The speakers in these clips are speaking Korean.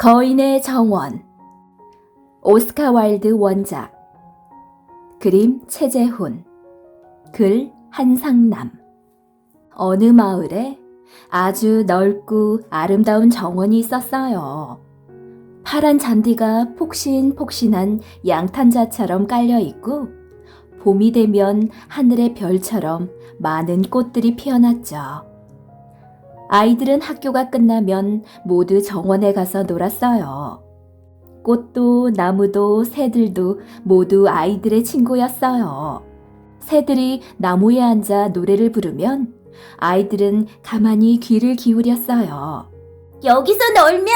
거인의 정원. 오스카 와일드 원작. 그림 최재훈. 글 한상남. 어느 마을에 아주 넓고 아름다운 정원이 있었어요. 파란 잔디가 폭신폭신한 양탄자처럼 깔려있고 봄이 되면 하늘의 별처럼 많은 꽃들이 피어났죠. 아이들은 학교가 끝나면 모두 정원에 가서 놀았어요. 꽃도 나무도 새들도 모두 아이들의 친구였어요. 새들이 나무에 앉아 노래를 부르면 아이들은 가만히 귀를 기울였어요. 여기서 놀면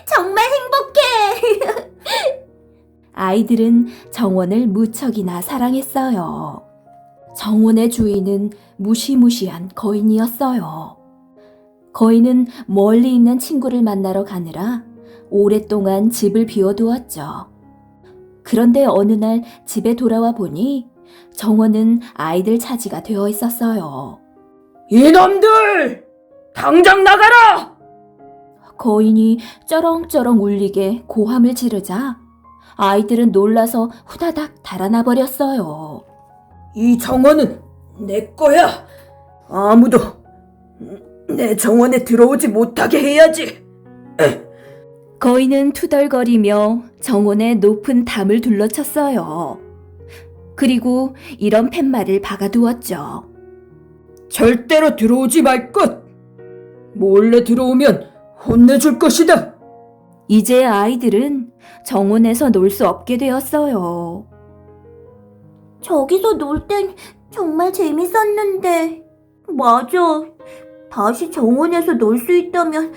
정말 행복해! 아이들은 정원을 무척이나 사랑했어요. 정원의 주인은 무시무시한 거인이었어요. 거인은 멀리 있는 친구를 만나러 가느라 오랫동안 집을 비워두었죠. 그런데 어느 날 집에 돌아와 보니 정원은 아이들 차지가 되어 있었어요. 이놈들! 당장 나가라! 거인이 쩌렁쩌렁 울리게 고함을 지르자 아이들은 놀라서 후다닥 달아나 버렸어요. 이 정원은 내 거야. 아무도 내 정원에 들어오지 못하게 해야지. 거인은 투덜거리며 정원의 높은 담을 둘러쳤어요. 그리고 이런 팻말을 박아두었죠. 절대로 들어오지 말 것. 몰래 들어오면 혼내줄 것이다. 이제 아이들은 정원에서 놀 수 없게 되었어요. 저기서 놀 땐 정말 재밌었는데. 맞아. 다시 정원에서 놀 수 있다면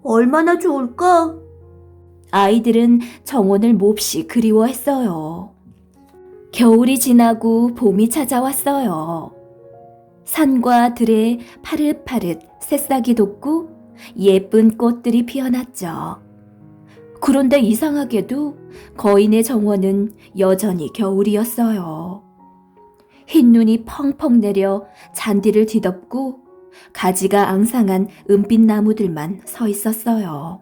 얼마나 좋을까? 아이들은 정원을 몹시 그리워했어요. 겨울이 지나고 봄이 찾아왔어요. 산과 들에 파릇파릇 새싹이 돋고 예쁜 꽃들이 피어났죠. 그런데 이상하게도 거인의 정원은 여전히 겨울이었어요. 흰 눈이 펑펑 내려 잔디를 뒤덮고 가지가 앙상한 은빛 나무들만 서 있었어요.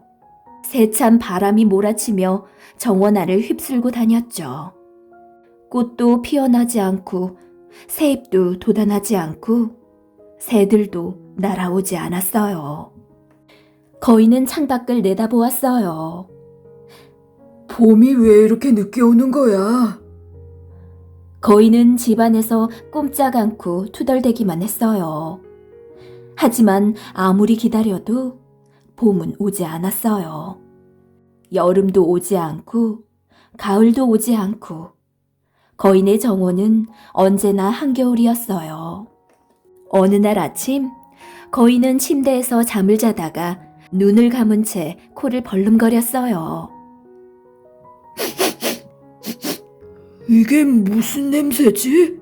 세찬 바람이 몰아치며 정원 안을 휩쓸고 다녔죠. 꽃도 피어나지 않고 새잎도 돋아나지 않고 새들도 날아오지 않았어요. 거인은 창밖을 내다보았어요. 봄이 왜 이렇게 늦게 오는 거야? 거인은 집안에서 꼼짝 않고 투덜대기만 했어요. 하지만 아무리 기다려도 봄은 오지 않았어요. 여름도 오지 않고 가을도 오지 않고 거인의 정원은 언제나 한겨울이었어요. 어느 날 아침 거인은 침대에서 잠을 자다가 눈을 감은 채 코를 벌름거렸어요. 이게 무슨 냄새지?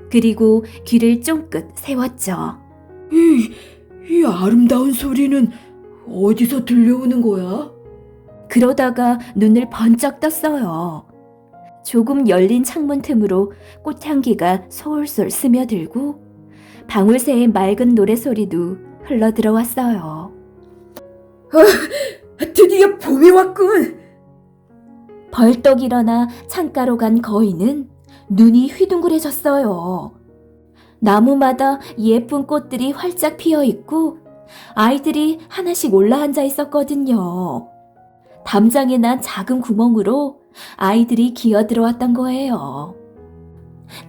그리고 귀를 쫑긋 세웠죠. 이 아름다운 소리는 어디서 들려오는 거야? 그러다가 눈을 번쩍 떴어요. 조금 열린 창문 틈으로 꽃향기가 솔솔 스며들고 방울새의 맑은 노래소리도 흘러들어왔어요. 드디어 봄이 왔군. 벌떡 일어나 창가로 간 거인은 눈이 휘둥그레졌어요. 나무마다 예쁜 꽃들이 활짝 피어있고 아이들이 하나씩 올라앉아 있었거든요. 담장에 난 작은 구멍으로 아이들이 기어들어왔던 거예요.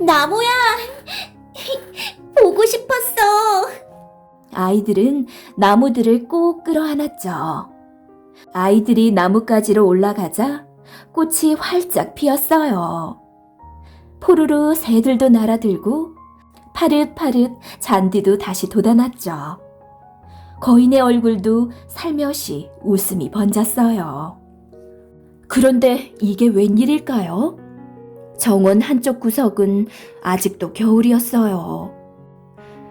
나무야! 보고 싶었어! 아이들은 나무들을 꼭 끌어안았죠. 아이들이 나뭇가지로 올라가자 꽃이 활짝 피었어요. 포르르 새들도 날아들고 파릇파릇 잔디도 다시 돋아났죠. 거인의 얼굴도 살며시 웃음이 번졌어요. 그런데 이게 웬일일까요? 정원 한쪽 구석은 아직도 겨울이었어요.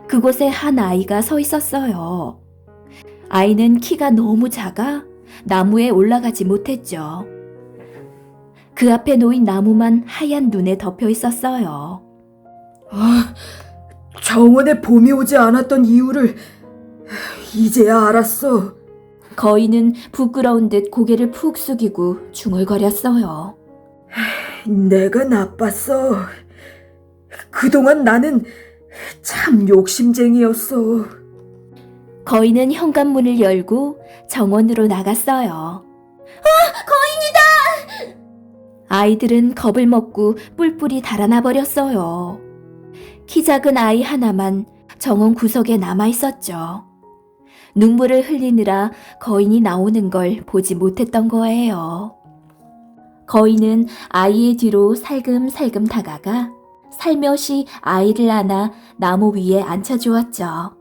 그곳에 한 아이가 서 있었어요. 아이는 키가 너무 작아 나무에 올라가지 못했죠. 그 앞에 놓인 나무만 하얀 눈에 덮여 있었어요. 정원에 봄이 오지 않았던 이유를 이제야 알았어. 거인은 부끄러운 듯 고개를 푹 숙이고 중얼거렸어요. 내가 나빴어. 그동안 나는 참 욕심쟁이였어. 거인은 현관문을 열고 정원으로 나갔어요. 거인이다! 아이들은 겁을 먹고 뿔뿔이 달아나 버렸어요. 키 작은 아이 하나만 정원 구석에 남아 있었죠. 눈물을 흘리느라 거인이 나오는 걸 보지 못했던 거예요. 거인은 아이의 뒤로 살금살금 다가가 살며시 아이를 안아 나무 위에 앉혀주었죠.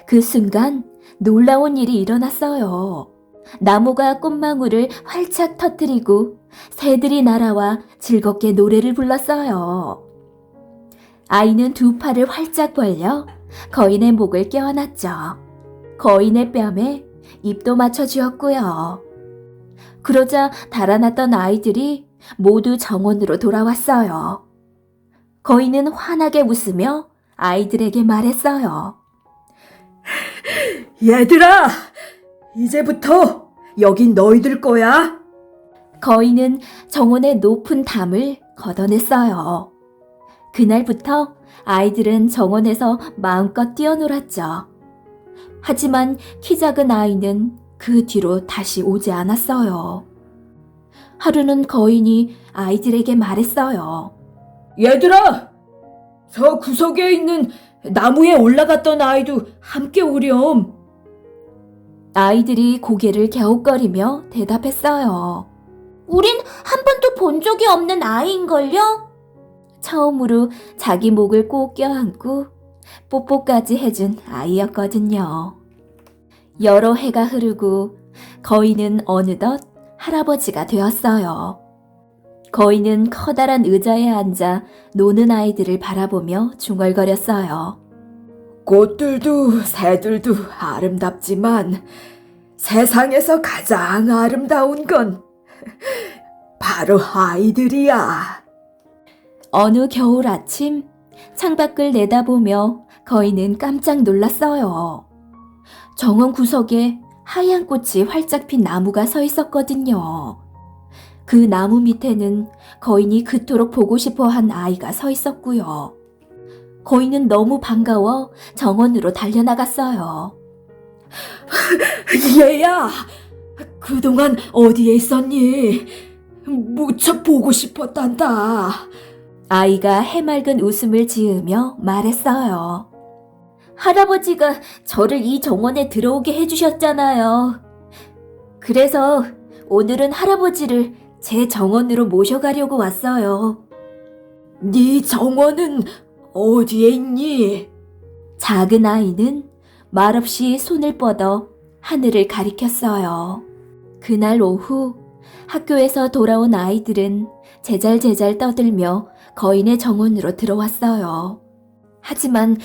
그 순간 놀라운 일이 일어났어요. 나무가 꽃망울을 활짝 터뜨리고 새들이 날아와 즐겁게 노래를 불렀어요. 아이는 두 팔을 활짝 벌려 거인의 목을 껴안았죠. 거인의 뺨에 입도 맞춰주었고요. 그러자 달아났던 아이들이 모두 정원으로 돌아왔어요. 거인은 환하게 웃으며 아이들에게 말했어요. 얘들아, 이제부터 여긴 너희들 거야. 거인은 정원의 높은 담을 걷어냈어요. 그날부터 아이들은 정원에서 마음껏 뛰어놀았죠. 하지만 키 작은 아이는 그 뒤로 다시 오지 않았어요. 하루는 거인이 아이들에게 말했어요. 얘들아, 저 구석에 있는 나무에 올라갔던 아이도 함께 오렴. 아이들이 고개를 갸웃거리며 대답했어요. 우린 한 번도 본 적이 없는 아이인걸요? 처음으로 자기 목을 꼭 껴안고 뽀뽀까지 해준 아이였거든요. 여러 해가 흐르고 거인은 어느덧 할아버지가 되었어요. 거인은 커다란 의자에 앉아 노는 아이들을 바라보며 중얼거렸어요. 꽃들도 새들도 아름답지만 세상에서 가장 아름다운 건 바로 아이들이야. 어느 겨울 아침 창밖을 내다보며 거인은 깜짝 놀랐어요. 정원 구석에 하얀 꽃이 활짝 핀 나무가 서 있었거든요. 그 나무 밑에는 거인이 그토록 보고 싶어 한 아이가 서 있었고요. 거인은 너무 반가워 정원으로 달려나갔어요. 얘야, 그동안 어디에 있었니? 무척 보고 싶었단다. 아이가 해맑은 웃음을 지으며 말했어요. 할아버지가 저를 이 정원에 들어오게 해주셨잖아요. 그래서 오늘은 할아버지를 제 정원으로 모셔가려고 왔어요. 네 정원은 어디에 있니? 작은 아이는 말없이 손을 뻗어 하늘을 가리켰어요. 그날 오후 학교에서 돌아온 아이들은 제잘제잘 떠들며 거인의 정원으로 들어왔어요. 하지만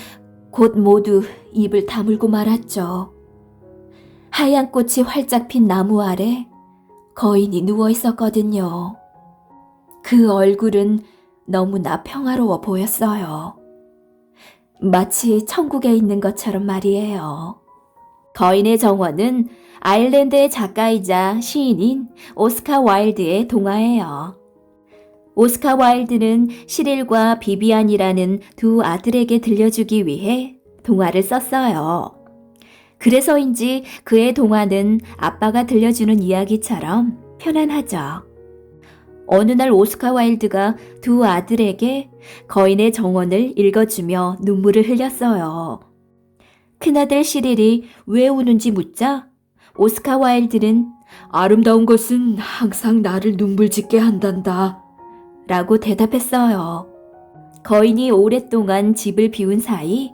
곧 모두 입을 다물고 말았죠. 하얀 꽃이 활짝 핀 나무 아래 거인이 누워 있었거든요. 그 얼굴은 너무나 평화로워 보였어요. 마치 천국에 있는 것처럼 말이에요. 거인의 정원은 아일랜드의 작가이자 시인인 오스카 와일드의 동화예요. 오스카 와일드는 시릴과 비비안이라는 두 아들에게 들려주기 위해 동화를 썼어요. 그래서인지 그의 동화는 아빠가 들려주는 이야기처럼 편안하죠. 어느 날 오스카 와일드가 두 아들에게 거인의 정원을 읽어주며 눈물을 흘렸어요. 큰아들 시릴이 왜 우는지 묻자 오스카 와일드는 아름다운 것은 항상 나를 눈물 짓게 한단다. 라고 대답했어요. 거인이 오랫동안 집을 비운 사이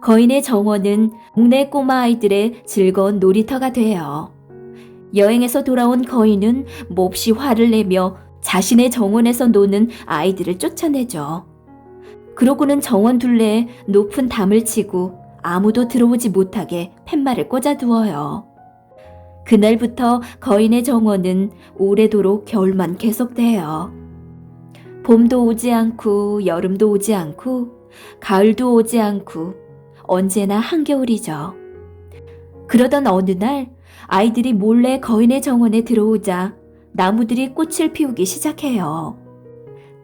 거인의 정원은 동네 꼬마 아이들의 즐거운 놀이터가 돼요. 여행에서 돌아온 거인은 몹시 화를 내며 자신의 정원에서 노는 아이들을 쫓아내죠. 그러고는 정원 둘레에 높은 담을 치고 아무도 들어오지 못하게 팻말을 꽂아두어요. 그날부터 거인의 정원은 오래도록 겨울만 계속돼요. 봄도 오지 않고 여름도 오지 않고 가을도 오지 않고 언제나 한겨울이죠. 그러던 어느 날 아이들이 몰래 거인의 정원에 들어오자 나무들이 꽃을 피우기 시작해요.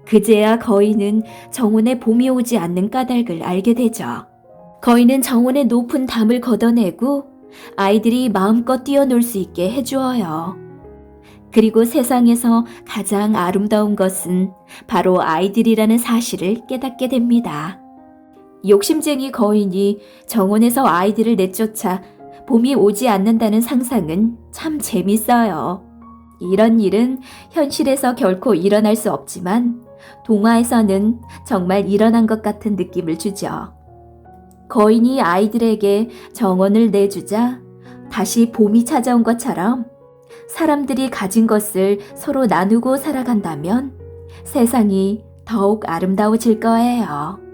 그제야 거인은 정원에 봄이 오지 않는 까닭을 알게 되죠. 거인은 정원의 높은 담을 걷어내고 아이들이 마음껏 뛰어놀 수 있게 해주어요. 그리고 세상에서 가장 아름다운 것은 바로 아이들이라는 사실을 깨닫게 됩니다. 욕심쟁이 거인이 정원에서 아이들을 내쫓아 봄이 오지 않는다는 상상은 참 재밌어요. 이런 일은 현실에서 결코 일어날 수 없지만 동화에서는 정말 일어난 것 같은 느낌을 주죠. 거인이 아이들에게 정원을 내주자 다시 봄이 찾아온 것처럼 사람들이 가진 것을 서로 나누고 살아간다면 세상이 더욱 아름다워질 거예요.